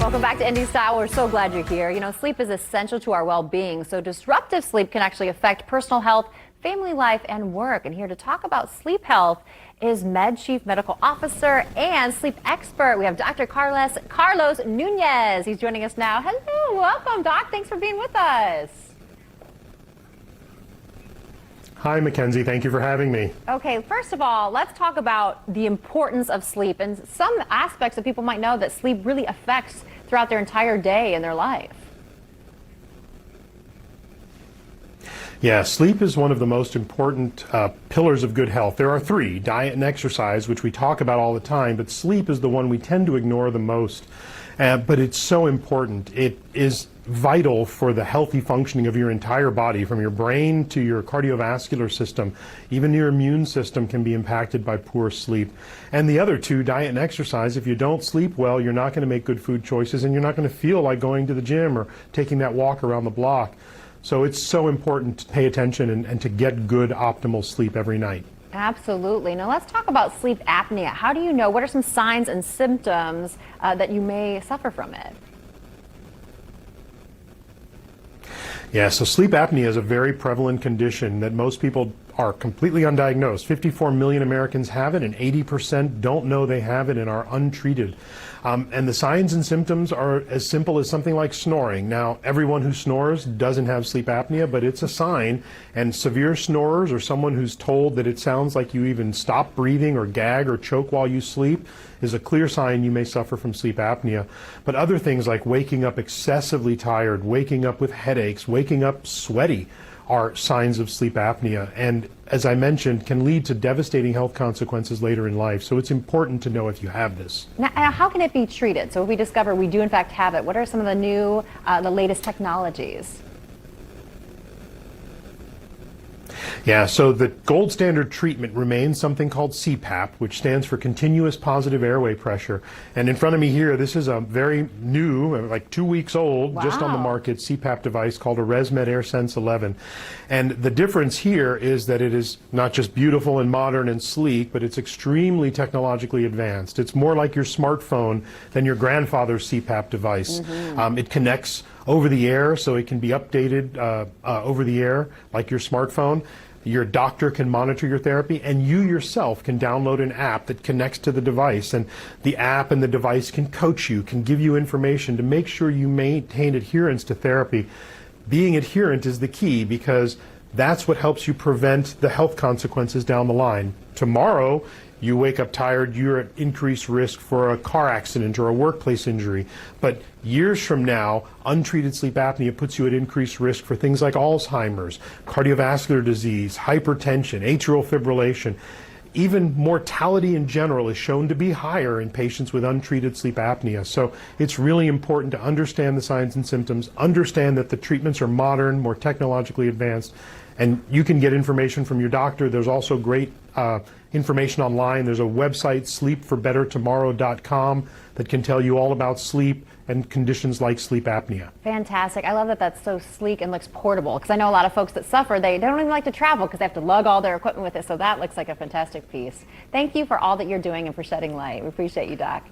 Welcome back to Indy Style. We're so glad you're here. You know, sleep is essential to our well-being, so disruptive sleep can actually affect personal health, family life, and work. And here to talk about sleep health is Med Chief Medical Officer and sleep expert. We have Dr. Carlos Nunez. He's joining us now. Hello, welcome, Doc. Thanks for being with us. Hi, Mackenzie. Thank you for having me. Okay, first of all, let's talk about the importance of sleep and some aspects that people might know that sleep really affects throughout their entire day and their life. Yeah, sleep is one of the most important pillars of good health. There are three: diet and exercise, which we talk about all the time, but sleep is the one we tend to ignore the most. But it's so important. It is vital for the healthy functioning of your entire body, from your brain to your cardiovascular system. Even your immune system can be impacted by poor sleep. And the other two, diet and exercise, if you don't sleep well, you're not going to make good food choices, and you're not going to feel like going to the gym or taking that walk around the block. So it's so important to pay attention and to get good, optimal sleep every night. Absolutely. Now let's talk about sleep apnea. How do you know? What are some signs and symptoms that you may suffer from it? Yeah, so sleep apnea is a very prevalent condition that most people are completely undiagnosed. 54 million Americans have it, and 80% don't know they have it and are untreated. And the signs and symptoms are as simple as something like snoring. Now, everyone who snores doesn't have sleep apnea, but it's a sign. And severe snorers, or someone who's told that it sounds like you even stop breathing or gag or choke while you sleep, is a clear sign you may suffer from sleep apnea. But other things like waking up excessively tired, waking up with headaches, waking up sweaty, are signs of sleep apnea, and as I mentioned, can lead to devastating health consequences later in life. So it's important to know if you have this. Now, how can it be treated? So if we discover we do in fact have it, what are some of the new, the latest technologies? Yeah, so the gold standard treatment remains something called CPAP, which stands for continuous positive airway pressure. And in front of me here, this is a very new, like 2 weeks old, wow, just on the market, CPAP device called a ResMed AirSense 11. And the difference here is that it is not just beautiful and modern and sleek, but it's extremely technologically advanced. It's more like your smartphone than your grandfather's CPAP device. It connects over the air, so it can be updated over the air like your smartphone. Your doctor can monitor your therapy, and you yourself can download an app that connects to the device, and the app and the device can coach you, can give you information to make sure you maintain adherence to therapy. Being adherent is the key, because that's what helps you prevent the health consequences down the line. Tomorrow, you wake up tired, you're at increased risk for a car accident or a workplace injury. But years from now, untreated sleep apnea puts you at increased risk for things like Alzheimer's, cardiovascular disease, hypertension, atrial fibrillation. Even mortality in general is shown to be higher in patients with untreated sleep apnea. So it's really important to understand the signs and symptoms, understand that the treatments are modern, more technologically advanced, and you can get information from your doctor. There's also great information online. There's a website, sleepforbettertomorrow.com, that can tell you all about sleep and conditions like sleep apnea. Fantastic. I love that that's so sleek and looks portable, because I know a lot of folks that suffer, they don't even like to travel because they have to lug all their equipment with it, so that looks like a fantastic piece. Thank you for all that you're doing and for shedding light. We appreciate you, Doc.